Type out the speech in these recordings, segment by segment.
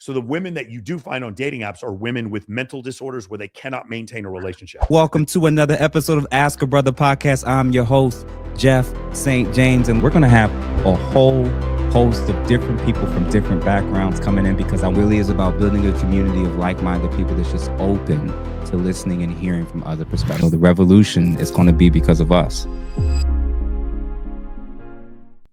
So the women that you do find on dating apps are women with mental disorders where they cannot maintain a relationship. Welcome to another episode of Ask a Brother podcast. I'm your host, Jeff St. James, and we're going to have a whole host of different people from different backgrounds coming in because it really is about building a community of like-minded people that's just open to listening and hearing from other perspectives. The revolution is going to be because of us.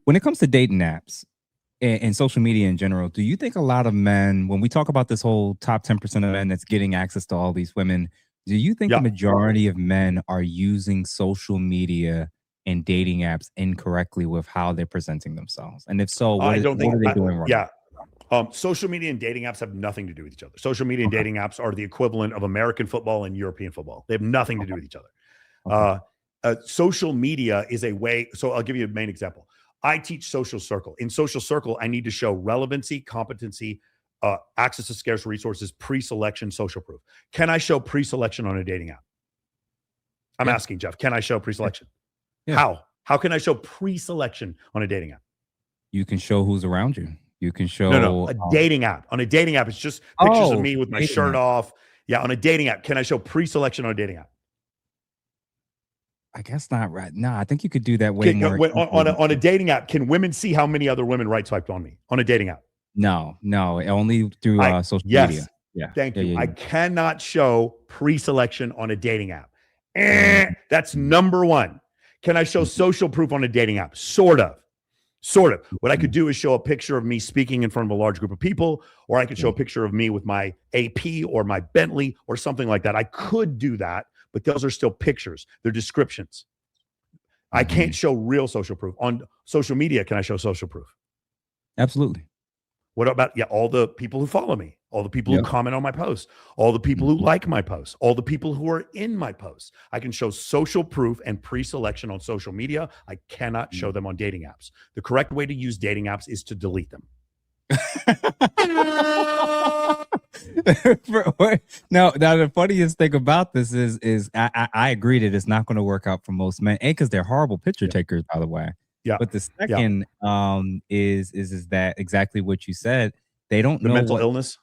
When it comes to dating apps, and social media in general, do you think a lot of men, when we talk about this whole top 10% of men that's getting access to all these women, do you think the majority of men are using social media and dating apps incorrectly with how they're presenting themselves? And if so, what are they doing wrong? Yeah. Social media and dating apps have nothing to do with each other. Social media and dating apps are the equivalent of American football and European football. They have nothing to do with each other. Social media is a way. So I'll give you a main example. I teach social circle. In social circle, I need to show relevancy, competency, access to scarce resources, pre-selection, social proof. Can I show pre-selection on a dating app? I'm asking, Jeff, can I show pre-selection? Yeah. How can I show pre-selection on a dating app? You can show who's around you. You can show a dating app. On a dating app, it's just pictures of me with my shirt off. Yeah, on a dating app, can I show pre-selection on a dating app? I guess not right. No, I think you could do that way more. On a dating app, can women see how many other women right swiped on me on a dating app? No, only through social media. Yeah. Thank you. I cannot show pre-selection on a dating app. That's number one. Can I show social proof on a dating app? Sort of. What I could do is show a picture of me speaking in front of a large group of people, or I could show a picture of me with my AP or my Bentley or something like that. I could do that, but those are still pictures. They're descriptions. I can't show real social proof. On social media, can I show social proof? Absolutely. What about all the people who follow me, all the people who comment on my posts, all the people who like my posts, all the people who are in my posts? I can show social proof and pre-selection on social media. I cannot show them on dating apps. The correct way to use dating apps is to delete them. Now the funniest thing about this is I agree that it's not going to work out for most men, because they're horrible picture takers, by the way. Yeah. But the second is that exactly what you said. They don't know mental illness.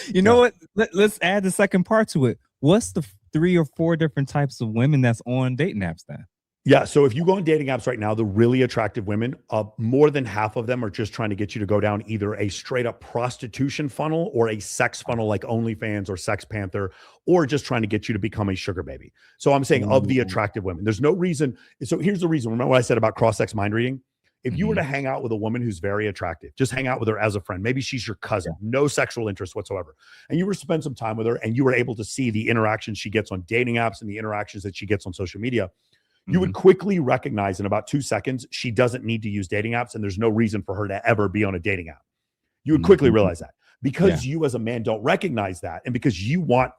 You know what? Let's add the second part to it. What's the 3 or 4 different types of women that's on dating apps then? Yeah. So if you go on dating apps right now, the really attractive women, more than half of them are just trying to get you to go down either a straight up prostitution funnel or a sex funnel like OnlyFans or Sex Panther, or just trying to get you to become a sugar baby. So I'm saying of the attractive women, there's no reason. So here's the reason. Remember what I said about cross-sex mind reading? If you were to hang out with a woman who's very attractive, just hang out with her as a friend. Maybe she's your cousin, no sexual interest whatsoever. And you were to spend some time with her and you were able to see the interactions she gets on dating apps and the interactions that she gets on social media. You would quickly recognize in about 2 seconds, she doesn't need to use dating apps and there's no reason for her to ever be on a dating app. You would quickly realize that because you as a man don't recognize that. And because you want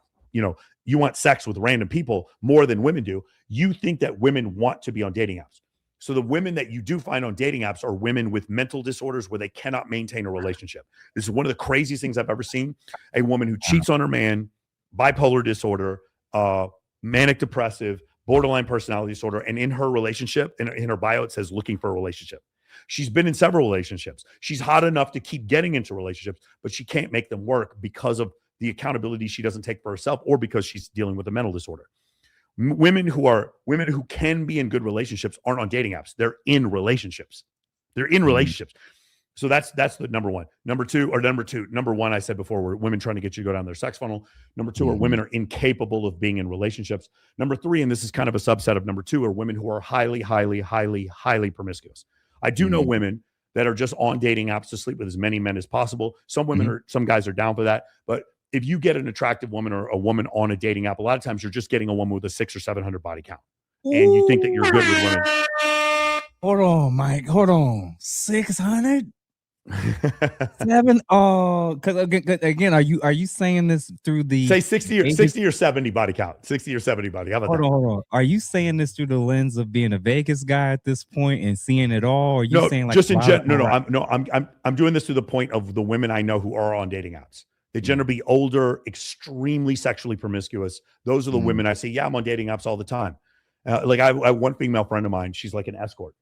sex with random people more than women do, you think that women want to be on dating apps. So the women that you do find on dating apps are women with mental disorders where they cannot maintain a relationship. This is one of the craziest things I've ever seen. A woman who cheats on her man, bipolar disorder, manic depressive, borderline personality disorder, and in her relationship, in her bio, it says looking for a relationship. She's been in several relationships. She's hot enough to keep getting into relationships, but she can't make them work because of the accountability she doesn't take for herself or because she's dealing with a mental disorder. Women who can be in good relationships aren't on dating apps. They're in relationships. So that's the number one. Number one, I said before, were women trying to get you to go down their sex funnel. Number 2 are women are incapable of being in relationships. Number 3, and this is kind of a subset of number 2, are women who are highly, highly, highly, highly promiscuous. I do know women that are just on dating apps to sleep with as many men as possible. Some women some guys are down for that. But if you get an attractive woman or a woman on a dating app, a lot of times you're just getting a woman with a 600 or 700 body count. And you think that you're good with women. Hold on, Mike. 600? 7? Oh, because again, are you saying this through the say 60 or 70 body count? 60 or 70 body. How about that? Hold on. Are you saying this through the lens of being a Vegas guy at this point and seeing it all? Or are you saying like just in general? I'm doing this to the point of the women I know who are on dating apps. They generally be older, extremely sexually promiscuous. Those are the women I say, yeah, I'm on dating apps all the time. Like I have one female friend of mine. She's like an escort.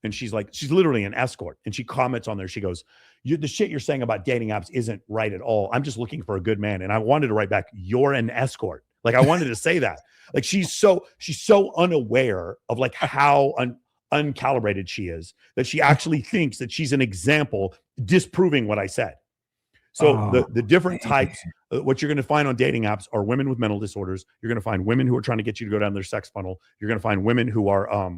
And she's literally an escort. And she comments on there. She goes, the shit you're saying about dating apps isn't right at all. I'm just looking for a good man. And I wanted to write back, you're an escort. Like, I wanted to say that. Like, she's so unaware of like how uncalibrated she is that she actually thinks that she's an example disproving what I said. So the different types, what you're going to find on dating apps are women with mental disorders. You're going to find women who are trying to get you to go down their sex funnel. You're going to find women who are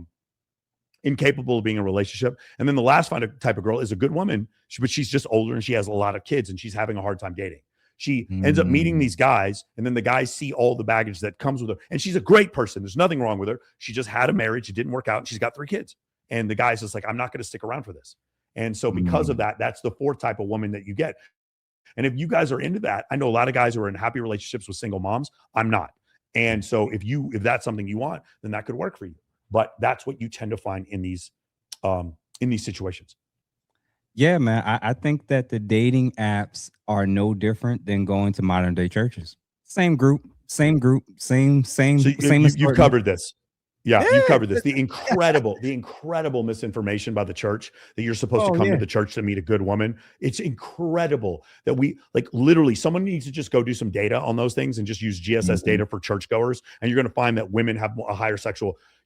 incapable of being in a relationship. And then the last type of girl is a good woman, but she's just older and she has a lot of kids and she's having a hard time dating. She ends up meeting these guys, and then the guys see all the baggage that comes with her. And she's a great person. There's nothing wrong with her. She just had a marriage. It didn't work out. And she's got 3 kids. And the guy's just like, I'm not going to stick around for this. And so because of that, that's the 4th type of woman that you get. And if you guys are into that, I know a lot of guys who are in happy relationships with single moms. I'm not. And so if that's something you want, then that could work for you. But that's what you tend to find in these situations. Yeah, man. I think that the dating apps are no different than going to modern day churches. Same group, same. So you've covered this. Yeah, you've covered this. The incredible misinformation by the church that you're supposed to come to the church to meet a good woman. It's incredible that we, like, literally someone needs to just go do some data on those things and just use GSS data for churchgoers. And you're going to find that women have a higher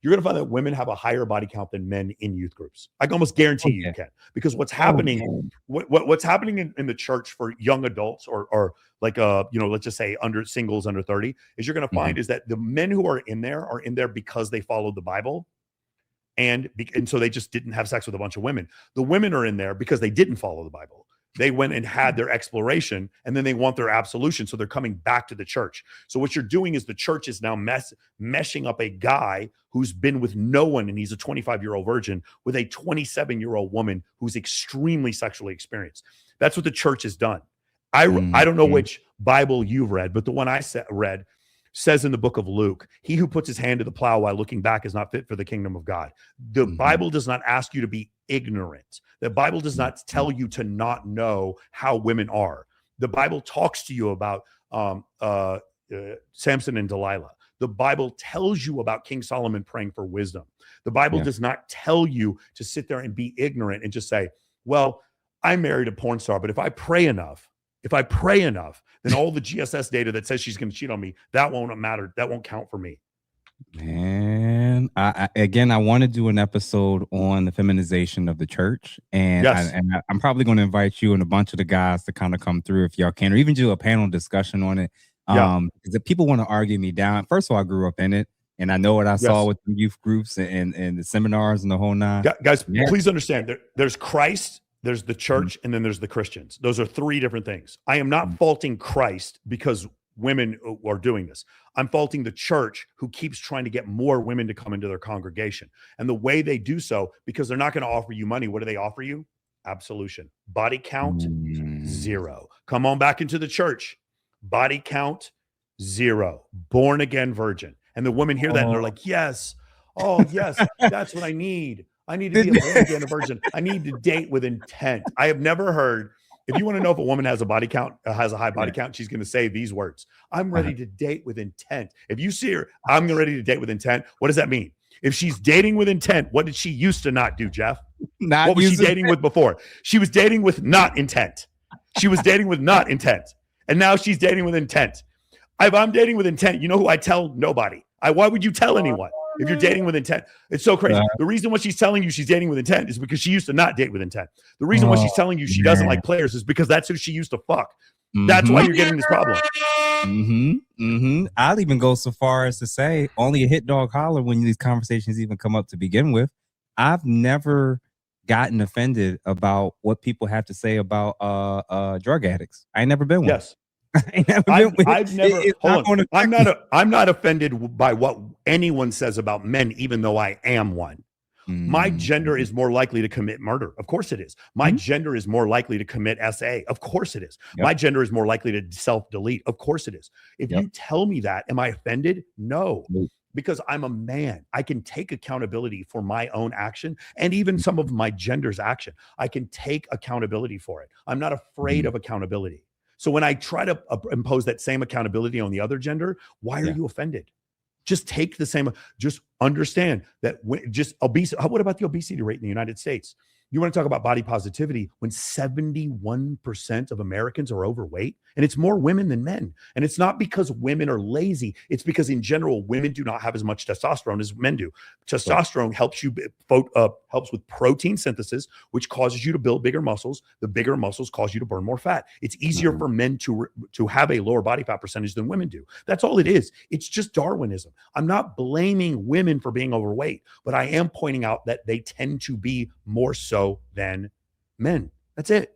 you're going to find that women have a higher body count than men in youth groups. I can almost guarantee you can, because what's happening, what's happening in the church for young adults or like, let's just say singles under 30 is you're going to find is that the men who are in there because they followed the Bible. And so they just didn't have sex with a bunch of women. The women are in there because they didn't follow the Bible. They went and had their exploration, and then they want their absolution. So they're coming back to the church. So what you're doing is the church is now meshing up a guy who's been with no one, and he's a 25-year-old virgin, with a 27-year-old woman who's extremely sexually experienced. That's what the church has done. I don't know which Bible you've read, but the one I read says in the book of Luke, he who puts his hand to the plow while looking back is not fit for the kingdom of God. The Bible does not ask you to be ignorant. The Bible does not tell you to not know how women are. The Bible talks to you about Samson and Delilah. The Bible tells you about King Solomon praying for wisdom. The Bible does not tell you to sit there and be ignorant and just say, well, I married a porn star, but if I pray enough, then all the GSS data that says she's going to cheat on me, that won't matter. That won't count for me. Man, I want to do an episode on the feminization of the church, and I'm probably going to invite you and a bunch of the guys to kind of come through if y'all can, or even do a panel discussion on it. Because if people want to argue me down, first of all, I grew up in it, and I know what I saw with the youth groups and the seminars and the whole nine. Guys, please understand, there's Christ, there's the church, and then there's the Christians. Those are 3 different things. I am not faulting Christ because women are doing this. I'm faulting the church who keeps trying to get more women to come into their congregation. And the way they do so, because they're not going to offer you money, what do they offer you? Absolution. Body count, 0. Come on back into the church. Body count, 0. Born again virgin. And the women hear that and they're like, yes. Oh, yes, that's what I need. I need to be a born again virgin. I need to date with intent. I have never heard. If you want to know if a woman has a body count, has a high body count, she's going to say these words: I'm ready to date with intent. If you see her, I'm ready to date with intent. What does that mean? If she's dating with intent, what did she used to not do, Jeff? What was she dating with before? She was dating with not intent. She was dating with not intent. And now she's dating with intent. If I'm dating with intent, you know who I tell? Nobody. Why would you tell anyone? If you're dating with intent, it's so crazy. The reason why she's telling you she's dating with intent is because she used to not date with intent. The reason why she's telling you she doesn't like players is because that's who she used to fuck. That's why you're getting this problem. I'll even go so far as to say only a hit dog holler when these conversations even come up to begin with. I've never gotten offended about what people have to say about drug addicts. I ain't never been one. Yes. I'm not offended by what anyone says about men, even though I am one. My gender is more likely to commit murder. Of course it is. My gender is more likely to commit SA. Of course it is. My gender is more likely to self-delete. Of course it is. If you tell me that, am I offended? No. Because I'm a man. I can take accountability for my own action and even some of my gender's action. I can take accountability for it. I'm not afraid of accountability. So when I try to impose that same accountability on the other gender, why are you offended? Just take the same, just understand that just obesity. What about the obesity rate in the United States? You want to talk about body positivity when 71% of Americans are overweight, and it's more women than men. And it's not because women are lazy. It's because in general, women do not have as much testosterone as men do. Testosterone helps you helps with protein synthesis, which causes you to build bigger muscles. The bigger muscles cause you to burn more fat. It's easier for men to have a lower body fat percentage than women do. That's all it is. It's just Darwinism. I'm not blaming women for being overweight, but I am pointing out that they tend to be more so than men. That's it.